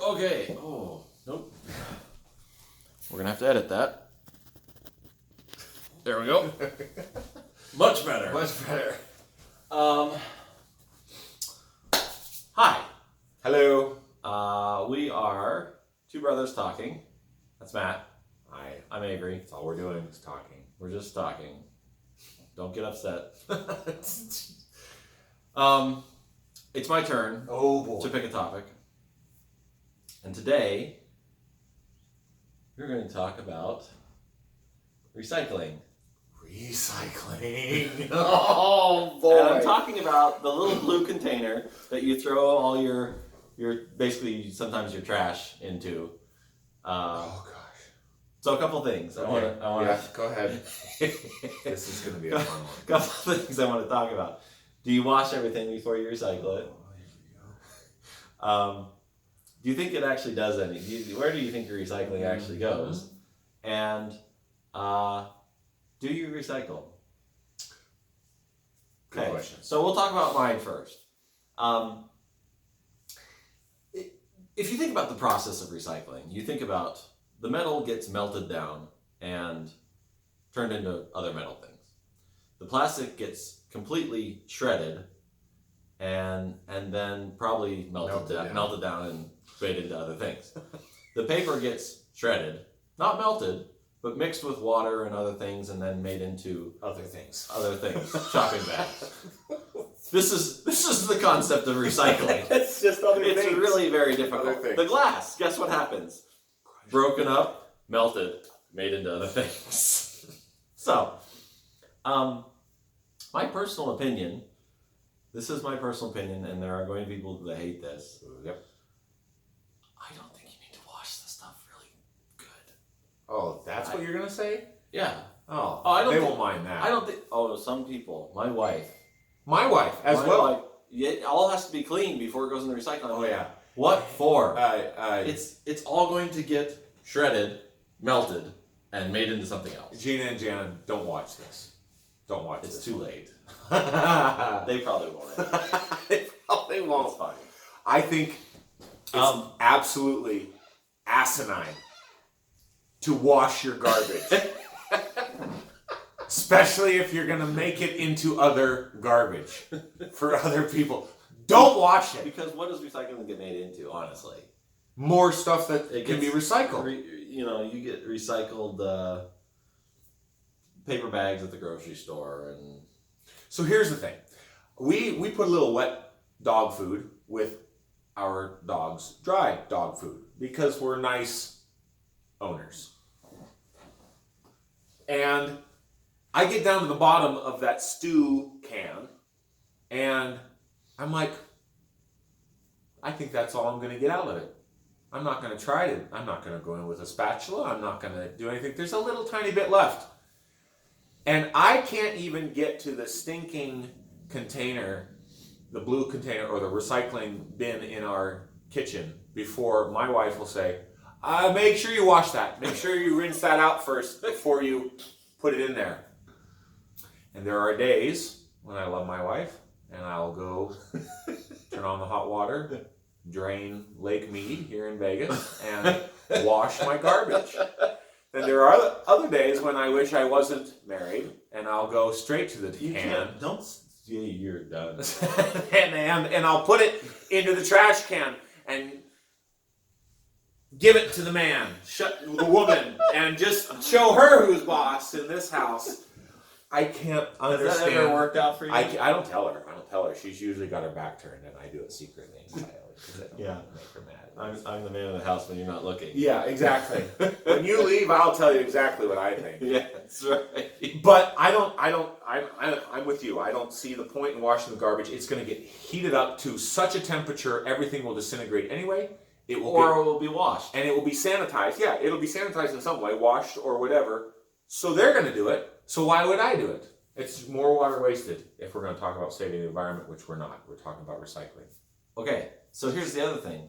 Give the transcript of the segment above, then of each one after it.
Okay. Oh, nope. We're gonna have to edit that. There we go. Much better. Much better. Hi. Hello. We are two brothers talking. That's Matt. Hi. I'm Avery. That's all we're doing is talking. We're just talking. Don't get upset. It's my turn Oh boy. to pick a topic. And today, we're going to talk about recycling. Recycling. Oh boy. And I'm talking about the little blue container that you throw all your basically sometimes your trash into. Oh gosh. So a couple things. I want Yeah, go ahead. This is going to be a fun one. couple things I want to talk about. Do you wash everything before you recycle it? Do you think it actually does anything? Where do you think your recycling actually goes? And do you recycle? Good question. So we'll talk about mine first. If you think about the process of recycling, you think about the metal gets melted down and turned into other metal things. The plastic gets completely shredded and then probably melted down and made into other things. The paper gets shredded, not melted, but mixed with water and other things and then made into Other things. shopping bags. This is the concept of recycling. It's just other things. It's really very difficult. Other things. The glass, guess what happens? Broken up, melted, made into other things. So, my personal opinion, this is my personal opinion, and there are going to be people that hate this. Yep. I don't think you need to wash the stuff really good. Oh, that's what you're going to say? Yeah. Oh, they won't mind that. I don't think, some people, my wife. My wife as My well. wife, it all has to be clean before it goes in the recycling. Oh, yeah. What for? It's It's all going to get shredded, melted, and made into something else. Gina and Jana, don't watch this. Don't watch this. It's too late. They They probably won't. probably won't. It's fine. I think it's absolutely asinine to wash your garbage. Especially if you're going to make it into other garbage for other people. Don't wash it. Because what does recycling get made into, honestly? More stuff that It can be gets recycled. You get recycled paper bags at the grocery store. And So here's the thing. We put a little wet dog food with our dog's dry dog food because we're nice owners. And I get down to the bottom of that stew can and I'm like, I think that's all I'm going to get out of it. I'm not going to try it. I'm not going to go in with a spatula. I'm not going to do anything. There's a little tiny bit left. And I can't even get to the stinking container, the blue container or the recycling bin in our kitchen before my wife will say, make sure you wash that. Make sure you rinse that out first before you put it in there. And there are days when I love my wife and I'll go turn on the hot water, drain Lake Mead here in Vegas, and wash my garbage. Then there are other days when I wish I wasn't married, and I'll go straight to the can. You're done. and I'll put it into the trash can and give it to the man, the woman, and just show her who's boss in this house. I can't understand. Has that ever worked out for you? I don't tell her. She's usually got her back turned, and I do it secretly and quietly because I don't Yeah. want to make her mad. I'm the man of the house when you're not looking. Yeah, exactly. When you leave, I'll tell you exactly what I think. Yeah, that's right. But I'm with you. I don't see the point in washing the garbage. It's going to get heated up to such a temperature, everything will disintegrate anyway. It will be washed. and it will be sanitized. Yeah, it'll be sanitized in some way, washed or whatever. So they're going to do it. So why would I do it? It's more water wasted if we're going to talk about saving the environment, which we're not. We're talking about recycling. Okay, so here's the other thing.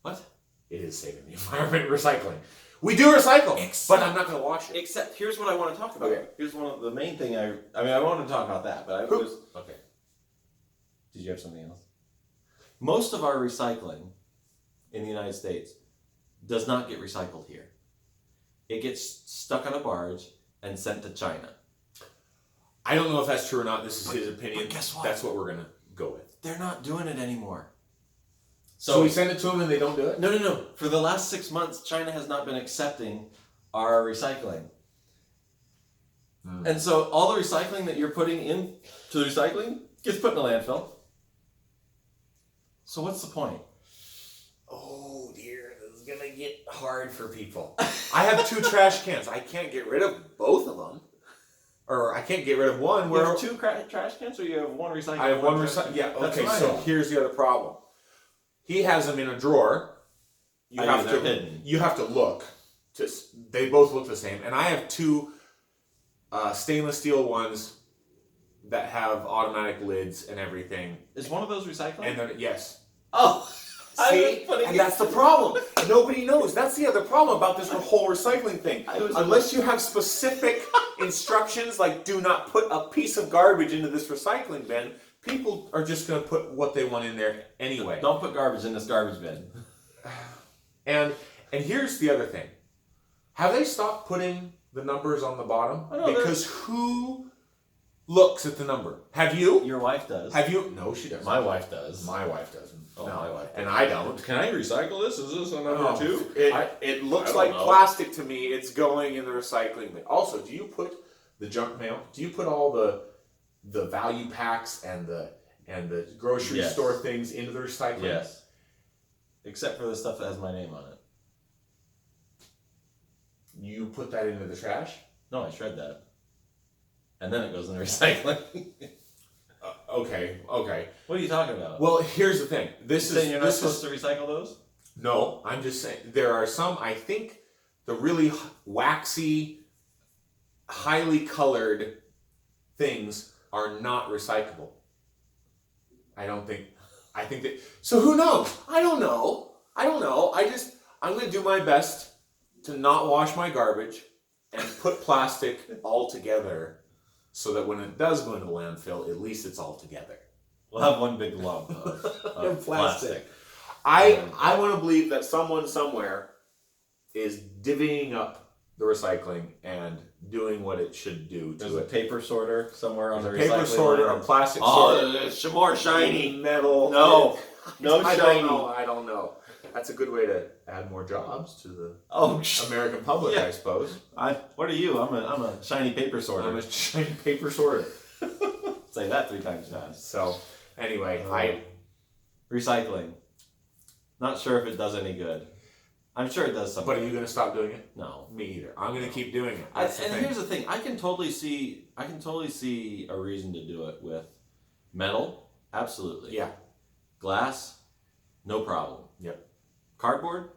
What? It is saving the environment, recycling. We do recycle, but I'm not going to wash it. Except, here's what I want to talk about. Okay. Here's one of the main thing I want to talk about that, but I was... Okay. Did you have something else? Most of our recycling in the United States does not get recycled here. It gets stuck on a barge and sent to China. I don't know if that's true or not. This is his opinion. But guess what? That's what we're gonna go with. They're not doing it anymore. So we send it to them and they don't do it? No. For the last 6 months, China has not been accepting our recycling. And so all the recycling that you're putting into the recycling gets put in a landfill. So what's the point? Oh dear, this is gonna get hard for people. I have 2 trash cans. I can't get rid of both of them. Or I can't get rid of one. You have 2 trash cans, or you have 1 recycling? I have 1 trash recycling. can? Yeah, That's okay, what I so have. here's the other problem. He has them in a drawer. You I know, have they're to hidden. You have to look. They both look the same. And I have 2 stainless steel ones that have automatic lids and everything. Is one of those recycling? And then, yes. Oh! See? And that's the problem. Nobody knows. That's the other problem about this whole recycling thing. Unless you have specific instructions, like do not put a piece of garbage into this recycling bin, people are just going to put what they want in there anyway. Don't put garbage in this garbage bin. And here's the other thing. Have they stopped putting the numbers on the bottom? I know, because who looks at the number? Have you? Your wife does. Have you? No, she doesn't. My wife does. My wife doesn't. Oh, No. my wife does. And I don't. Can I recycle this? Is this a number 2? It looks I don't like know. plastic to me. It's going in the recycling bin. Also, do you put the junk mail? Do you put all the value packs and the grocery Yes. store things into the recycling? Yes. Except for the stuff that has my name on it. You put that into the trash? No, I shred that. And then it goes in the recycling. Okay. What are you talking about? Well, here's the thing. This Saying is you're not this supposed is to recycle those? no. I'm just saying there are some. I think the really waxy, highly colored things are not recyclable. I don't think. I think that. So who knows? I don't know. I'm going to do my best to not wash my garbage and put plastic all together, so that when it does go into the landfill, at least it's all together. We'll have one big lump of plastic. I want to believe that someone somewhere is divvying up the recycling and doing what it should do to There's a it. paper sorter somewhere on the There's a paper recycling sorter, line. a plastic sorter, it's more shiny. metal. No, no I shiny. don't know. That's a good way to add more jobs to the Oh, American public, Yeah. I suppose. what are you? I'm a shiny paper sorter. I'm a shiny paper sorter. Say that 3 times fast. So, anyway, Recycling. Not sure if it does any good. I'm sure it does something. But are you going to stop doing it? No. Me either. I'm going to keep doing it. And That's the thing. here's the thing. I can totally see a reason to do it with metal. Absolutely. Yeah. Glass. No problem. Yep. Cardboard.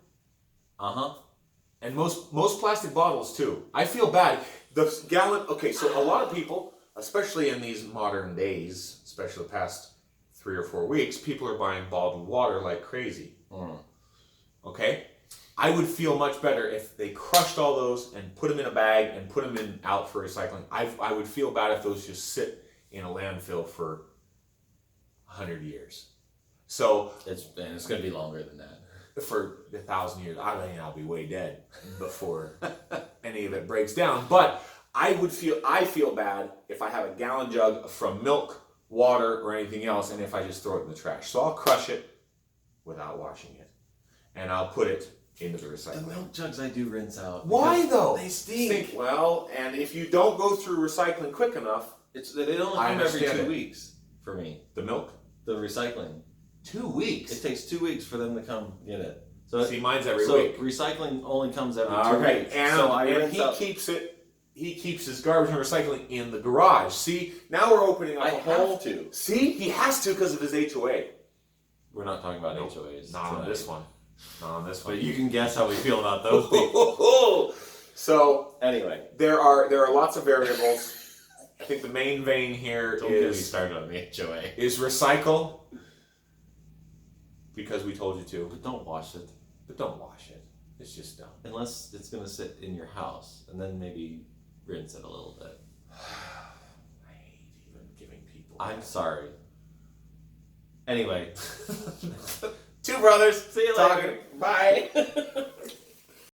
And most plastic bottles too. I feel bad. The gallon. Okay, so a lot of people, especially in these modern days, especially the past 3 or 4 weeks, people are buying bottled water like crazy. Okay, I would feel much better if they crushed all those and put them in a bag and put them out for recycling. I would feel bad if those just sit in a landfill for 100 years. So It's going to be longer than that. for 1,000 years, I mean, I'll be way dead before any of it breaks down. But I feel bad if I have a gallon jug from milk, water, or anything else, and if I just throw it in the trash. So I'll crush it without washing it, and I'll put it into the The recycling. milk jugs I do rinse out. Why because though? They stink. Well, and if you don't go through recycling quick enough, They only I come every understand 2 it. weeks for me. the milk, The recycling. 2 weeks. It takes 2 weeks for them to come get it. So See, mine's every so week. recycling only comes every 2 Okay, weeks. and, so I and rinse he out. keeps it. He keeps his garbage and recycling in the garage. See, now we're opening up I a whole. have to. See, he has to because of his HOA. We're not talking about Nope. HOAs. Not on tonight. this one. Not on this one. But you can guess how we feel about those people. So Anyway, there are lots of variables. I think the main vein here don't get me is started on the HOA. recycle because we told you to, But don't wash it but don't wash it. It's just dumb. unless it's going to sit in your house, and then maybe rinse it a little bit. I hate even giving people. I'm sorry. Anyway, Two brothers. See you talking. later. Bye.